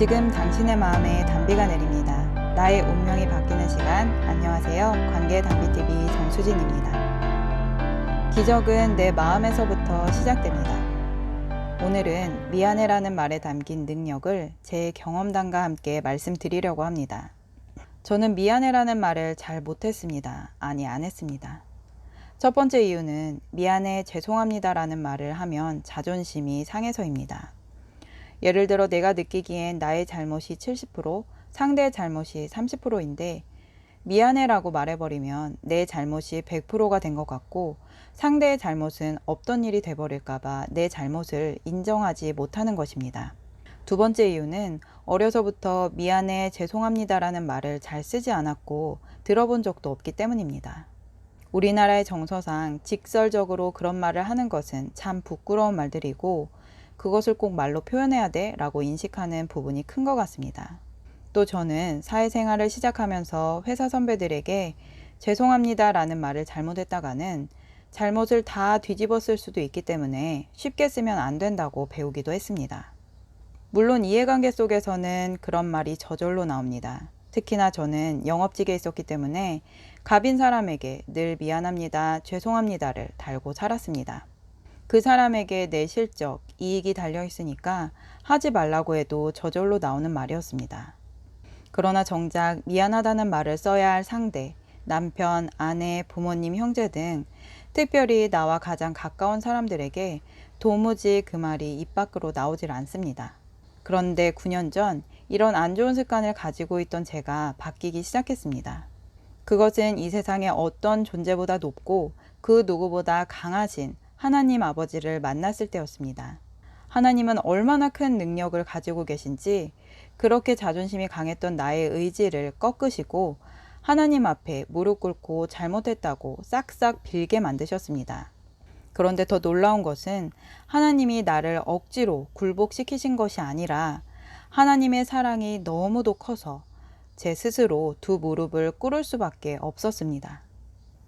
지금 당신의 마음에 단비가 내립니다. 나의 운명이 바뀌는 시간. 안녕하세요. 관계단비TV 정수진입니다. 기적은 내 마음에서부터 시작됩니다. 오늘은 미안해라는 말에 담긴 능력을 제 경험담과 함께 말씀드리려고 합니다. 저는 미안해라는 말을 잘 못했습니다. 아니, 안 했습니다. 첫 번째 이유는 미안해, 죄송합니다라는 말을 하면 자존심이 상해서입니다. 예를 들어 내가 느끼기엔 나의 잘못이 70%, 상대의 잘못이 30%인데 미안해라고 말해버리면 내 잘못이 100%가 된 것 같고 상대의 잘못은 없던 일이 돼버릴까봐 내 잘못을 인정하지 못하는 것입니다. 두 번째 이유는 어려서부터 미안해, 죄송합니다라는 말을 잘 쓰지 않았고 들어본 적도 없기 때문입니다. 우리나라의 정서상 직설적으로 그런 말을 하는 것은 참 부끄러운 말들이고 그것을 꼭 말로 표현해야 돼 라고 인식하는 부분이 큰 것 같습니다. 또 저는 사회생활을 시작하면서 회사 선배들에게 죄송합니다 라는 말을 잘못했다가는 잘못을 다 뒤집어 쓸 수도 있기 때문에 쉽게 쓰면 안 된다고 배우기도 했습니다. 물론 이해관계 속에서는 그런 말이 저절로 나옵니다. 특히나 저는 영업직에 있었기 때문에 갑인 사람에게 늘 미안합니다, 죄송합니다를 달고 살았습니다. 그 사람에게 내 실적, 이익이 달려 있으니까 하지 말라고 해도 저절로 나오는 말이었습니다. 그러나 정작 미안하다는 말을 써야 할 상대, 남편, 아내, 부모님, 형제 등 특별히 나와 가장 가까운 사람들에게 도무지 그 말이 입 밖으로 나오질 않습니다. 그런데 9년 전 이런 안 좋은 습관을 가지고 있던 제가 바뀌기 시작했습니다. 그것은 이 세상의 어떤 존재보다 높고 그 누구보다 강하신 하나님 아버지를 만났을 때였습니다. 하나님은 얼마나 큰 능력을 가지고 계신지 그렇게 자존심이 강했던 나의 의지를 꺾으시고 하나님 앞에 무릎 꿇고 잘못했다고 싹싹 빌게 만드셨습니다. 그런데 더 놀라운 것은 하나님이 나를 억지로 굴복시키신 것이 아니라 하나님의 사랑이 너무도 커서 제 스스로 두 무릎을 꿇을 수밖에 없었습니다.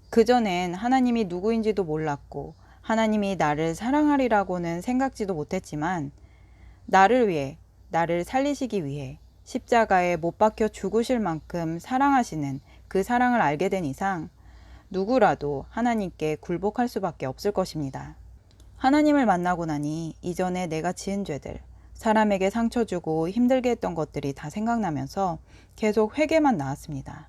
그전엔 하나님이 누구인지도 몰랐고 하나님이 나를 사랑하리라고는 생각지도 못했지만 나를 위해, 나를 살리시기 위해 십자가에 못 박혀 죽으실 만큼 사랑하시는 그 사랑을 알게 된 이상 누구라도 하나님께 굴복할 수밖에 없을 것입니다. 하나님을 만나고 나니 이전에 내가 지은 죄들, 사람에게 상처 주고 힘들게 했던 것들이 다 생각나면서 계속 회개만 나왔습니다.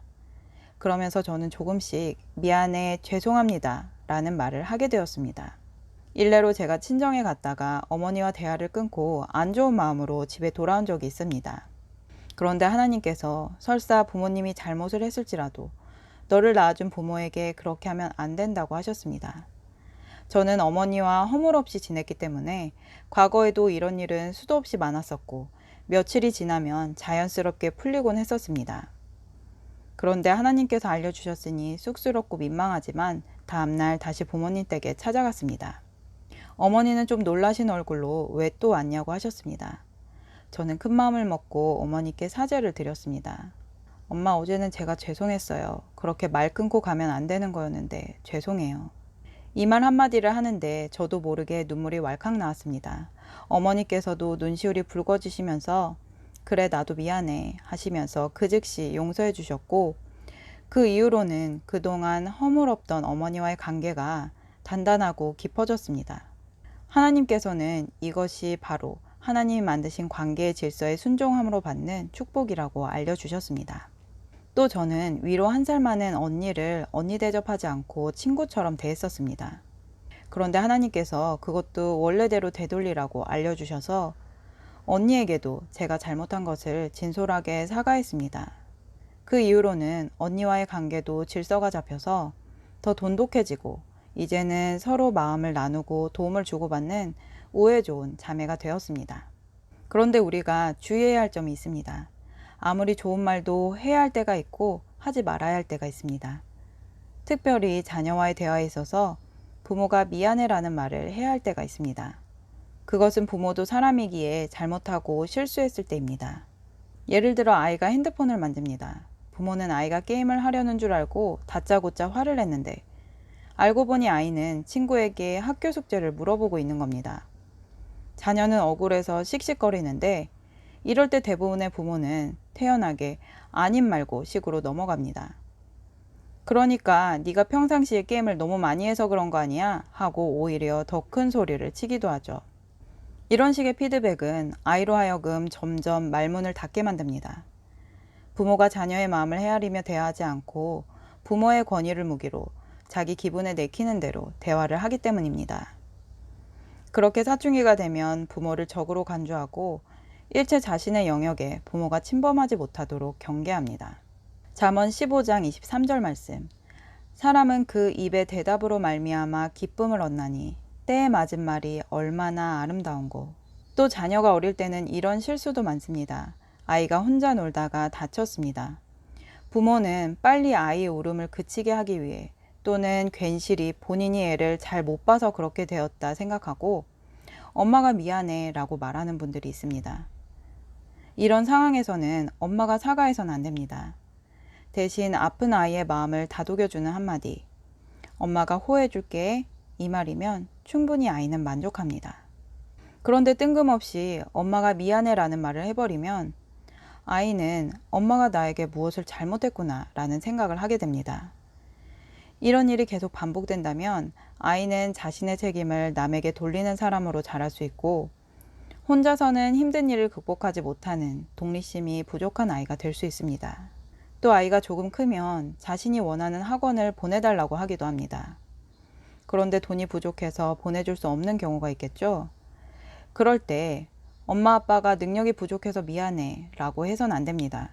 그러면서 저는 조금씩 미안해, 죄송합니다 라는 말을 하게 되었습니다. 일례로 제가 친정에 갔다가 어머니와 대화를 끊고 안 좋은 마음으로 집에 돌아온 적이 있습니다. 그런데 하나님께서 설사 부모님이 잘못을 했을지라도 너를 낳아준 부모에게 그렇게 하면 안 된다고 하셨습니다. 저는 어머니와 허물없이 지냈기 때문에 과거에도 이런 일은 수도 없이 많았었고 며칠이 지나면 자연스럽게 풀리곤 했었습니다. 그런데 하나님께서 알려주셨으니 쑥스럽고 민망하지만 다음날 다시 부모님 댁에 찾아갔습니다. 어머니는 좀 놀라신 얼굴로 왜 또 왔냐고 하셨습니다. 저는 큰 마음을 먹고 어머니께 사죄를 드렸습니다. 엄마, 어제는 제가 죄송했어요. 그렇게 말 끊고 가면 안 되는 거였는데 죄송해요. 이 말 한마디를 하는데 저도 모르게 눈물이 왈칵 나왔습니다. 어머니께서도 눈시울이 붉어지시면서 그래, 나도 미안해 하시면서 그 즉시 용서해 주셨고 그 이후로는 그동안 허물없던 어머니와의 관계가 단단하고 깊어졌습니다. 하나님께서는 이것이 바로 하나님이 만드신 관계의 질서에 순종함으로 받는 축복이라고 알려주셨습니다. 또 저는 위로 1살 많은 언니를 언니 대접하지 않고 친구처럼 대했었습니다. 그런데 하나님께서 그것도 원래대로 되돌리라고 알려주셔서 언니에게도 제가 잘못한 것을 진솔하게 사과했습니다. 그 이후로는 언니와의 관계도 질서가 잡혀서 더 돈독해지고 이제는 서로 마음을 나누고 도움을 주고받는 우애 좋은 자매가 되었습니다. 그런데 우리가 주의해야 할 점이 있습니다. 아무리 좋은 말도 해야 할 때가 있고 하지 말아야 할 때가 있습니다. 특별히 자녀와의 대화에 있어서 부모가 미안해라는 말을 해야 할 때가 있습니다. 그것은 부모도 사람이기에 잘못하고 실수했을 때입니다. 예를 들어 아이가 핸드폰을 만집니다. 부모는 아이가 게임을 하려는 줄 알고 다짜고짜 화를 냈는데 알고 보니 아이는 친구에게 학교 숙제를 물어보고 있는 겁니다. 자녀는 억울해서 씩씩거리는데 이럴 때 대부분의 부모는 태연하게 아님 말고 식으로 넘어갑니다. 그러니까 네가 평상시에 게임을 너무 많이 해서 그런 거 아니야? 하고 오히려 더 큰 소리를 치기도 하죠. 이런 식의 피드백은 아이로 하여금 점점 말문을 닫게 만듭니다. 부모가 자녀의 마음을 헤아리며 대하지 않고 부모의 권위를 무기로 자기 기분에 내키는 대로 대화를 하기 때문입니다. 그렇게 사춘기가 되면 부모를 적으로 간주하고 일체 자신의 영역에 부모가 침범하지 못하도록 경계합니다. 잠언 15장 23절 말씀. 사람은 그 입의 대답으로 말미암아 기쁨을 얻나니 때에 맞은 말이 얼마나 아름다운고. 또 자녀가 어릴 때는 이런 실수도 많습니다. 아이가 혼자 놀다가 다쳤습니다. 부모는 빨리 아이의 울음을 그치게 하기 위해 또는 괜시리 본인이 애를 잘 못 봐서 그렇게 되었다 생각하고 엄마가 미안해 라고 말하는 분들이 있습니다. 이런 상황에서는 엄마가 사과해서는 안 됩니다. 대신 아픈 아이의 마음을 다독여주는 한마디, 엄마가 호해줄게, 이 말이면 충분히 아이는 만족합니다. 그런데 뜬금없이 엄마가 미안해 라는 말을 해버리면 아이는 엄마가 나에게 무엇을 잘못했구나 라는 생각을 하게 됩니다. 이런 일이 계속 반복된다면 아이는 자신의 책임을 남에게 돌리는 사람으로 자랄 수 있고 혼자서는 힘든 일을 극복하지 못하는 독립심이 부족한 아이가 될 수 있습니다. 또 아이가 조금 크면 자신이 원하는 학원을 보내달라고 하기도 합니다. 그런데 돈이 부족해서 보내줄 수 없는 경우가 있겠죠? 그럴 때 엄마 아빠가 능력이 부족해서 미안해 라고 해선 안 됩니다.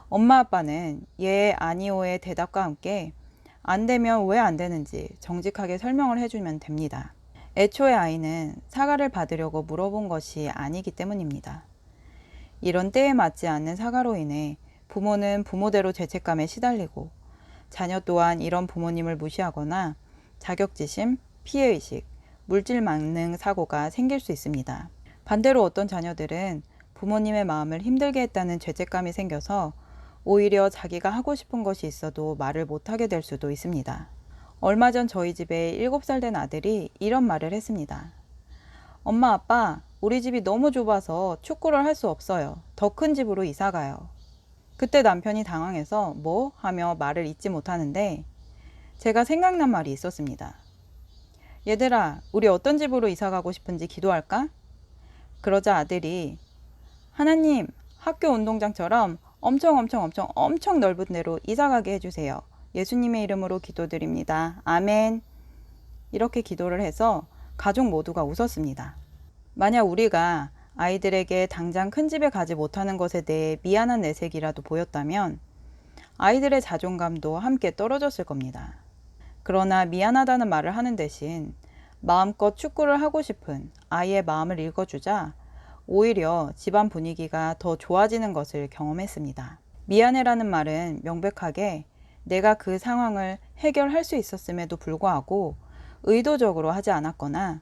엄마 아빠는 예, 아니오의 대답과 함께 안 되면 왜 안 되는지 정직하게 설명을 해주면 됩니다. 애초에 아이는 사과를 받으려고 물어본 것이 아니기 때문입니다. 이런 때에 맞지 않는 사과로 인해 부모는 부모대로 죄책감에 시달리고 자녀 또한 이런 부모님을 무시하거나 자격지심, 피해의식, 물질 만능 사고가 생길 수 있습니다. 반대로 어떤 자녀들은 부모님의 마음을 힘들게 했다는 죄책감이 생겨서 오히려 자기가 하고 싶은 것이 있어도 말을 못하게 될 수도 있습니다. 얼마 전 저희 집에 7살 된 아들이 이런 말을 했습니다. 엄마 아빠, 우리 집이 너무 좁아서 축구를 할 수 없어요. 더 큰 집으로 이사 가요. 그때 남편이 당황해서 뭐? 하며 말을 잇지 못하는데 제가 생각난 말이 있었습니다. 얘들아, 우리 어떤 집으로 이사 가고 싶은지 기도할까? 그러자 아들이 하나님, 학교 운동장처럼 엄청 넓은 데로 이사 가게 해주세요. 예수님의 이름으로 기도드립니다. 아멘. 이렇게 기도를 해서 가족 모두가 웃었습니다. 만약 우리가 아이들에게 당장 큰 집에 가지 못하는 것에 대해 미안한 내색이라도 보였다면 아이들의 자존감도 함께 떨어졌을 겁니다. 그러나 미안하다는 말을 하는 대신 마음껏 축구를 하고 싶은 아이의 마음을 읽어주자 오히려 집안 분위기가 더 좋아지는 것을 경험했습니다. 미안해라는 말은 명백하게 내가 그 상황을 해결할 수 있었음에도 불구하고 의도적으로 하지 않았거나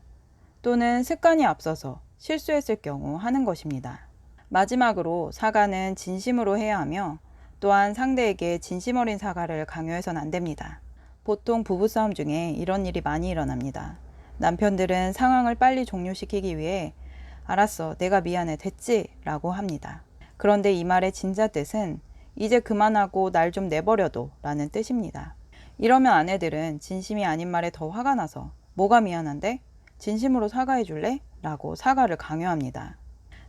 또는 습관이 앞서서 실수했을 경우 하는 것입니다. 마지막으로 사과는 진심으로 해야 하며 또한 상대에게 진심 어린 사과를 강요해서는 안 됩니다. 보통 부부싸움 중에 이런 일이 많이 일어납니다. 남편들은 상황을 빨리 종료시키기 위해 알았어, 내가 미안해, 됐지? 라고 합니다. 그런데 이 말의 진짜 뜻은 이제 그만하고 날 좀 내버려둬 라는 뜻입니다. 이러면 아내들은 진심이 아닌 말에 더 화가 나서 뭐가 미안한데? 진심으로 사과해 줄래? 라고 사과를 강요합니다.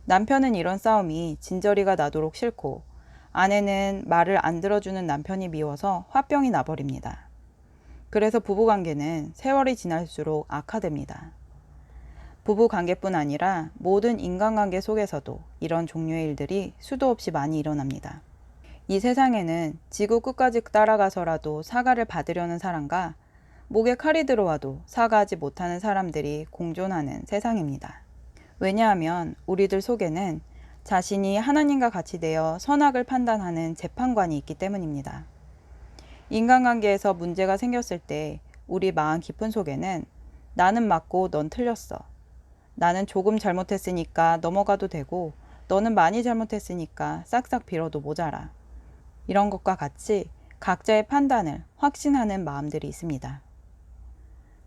남편은 이런 싸움이 진저리가 나도록 싫고 아내는 말을 안 들어주는 남편이 미워서 화병이 나버립니다. 그래서 부부관계는 세월이 지날수록 악화됩니다. 부부관계뿐 아니라 모든 인간관계 속에서도 이런 종류의 일들이 수도 없이 많이 일어납니다. 이 세상에는 지구 끝까지 따라가서라도 사과를 받으려는 사람과 목에 칼이 들어와도 사과하지 못하는 사람들이 공존하는 세상입니다. 왜냐하면 우리들 속에는 자신이 하나님과 같이 되어 선악을 판단하는 재판관이 있기 때문입니다. 인간관계에서 문제가 생겼을 때 우리 마음 깊은 속에는 나는 맞고 넌 틀렸어. 나는 조금 잘못했으니까 넘어가도 되고 너는 많이 잘못했으니까 싹싹 빌어도 모자라. 이런 것과 같이 각자의 판단을 확신하는 마음들이 있습니다.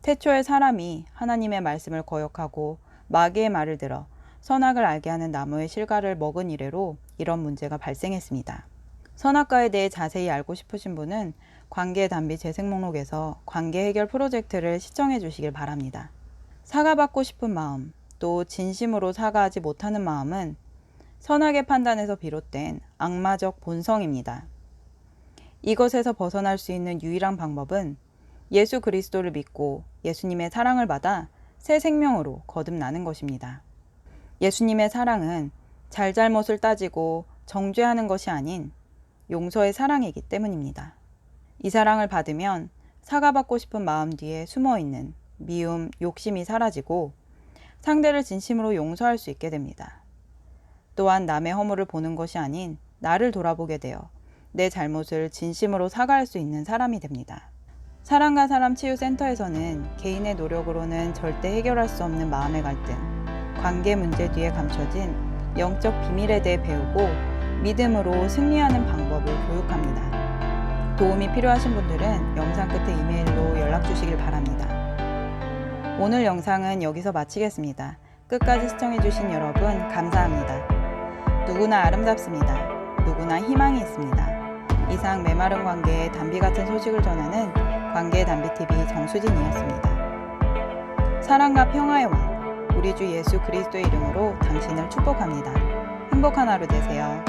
태초에 사람이 하나님의 말씀을 거역하고 마귀의 말을 들어 선악을 알게 하는 나무의 실과를 먹은 이래로 이런 문제가 발생했습니다. 선악과에 대해 자세히 알고 싶으신 분은 관계 단비 재생 목록에서 관계 해결 프로젝트를 시청해 주시길 바랍니다. 사과받고 싶은 마음, 또 진심으로 사과하지 못하는 마음은 선악의 판단에서 비롯된 악마적 본성입니다. 이것에서 벗어날 수 있는 유일한 방법은 예수 그리스도를 믿고 예수님의 사랑을 받아 새 생명으로 거듭나는 것입니다. 예수님의 사랑은 잘잘못을 따지고 정죄하는 것이 아닌 용서의 사랑이기 때문입니다. 이 사랑을 받으면 사과받고 싶은 마음 뒤에 숨어있는 미움, 욕심이 사라지고 상대를 진심으로 용서할 수 있게 됩니다. 또한 남의 허물을 보는 것이 아닌 나를 돌아보게 되어 내 잘못을 진심으로 사과할 수 있는 사람이 됩니다. 사랑과 사람 치유센터에서는 개인의 노력으로는 절대 해결할 수 없는 마음의 갈등, 관계 문제 뒤에 감춰진 영적 비밀에 대해 배우고 믿음으로 승리하는 방법을 교육합니다. 도움이 필요하신 분들은 영상 끝에 이메일로 연락 주시길 바랍니다. 오늘 영상은 여기서 마치겠습니다. 끝까지 시청해주신 여러분 감사합니다. 누구나 아름답습니다. 누구나 희망이 있습니다. 이상 메마른 관계의 단비 같은 소식을 전하는 관계의 단비TV 정수진이었습니다. 사랑과 평화의 왕, 우리 주 예수 그리스도의 이름으로 당신을 축복합니다. 행복한 하루 되세요.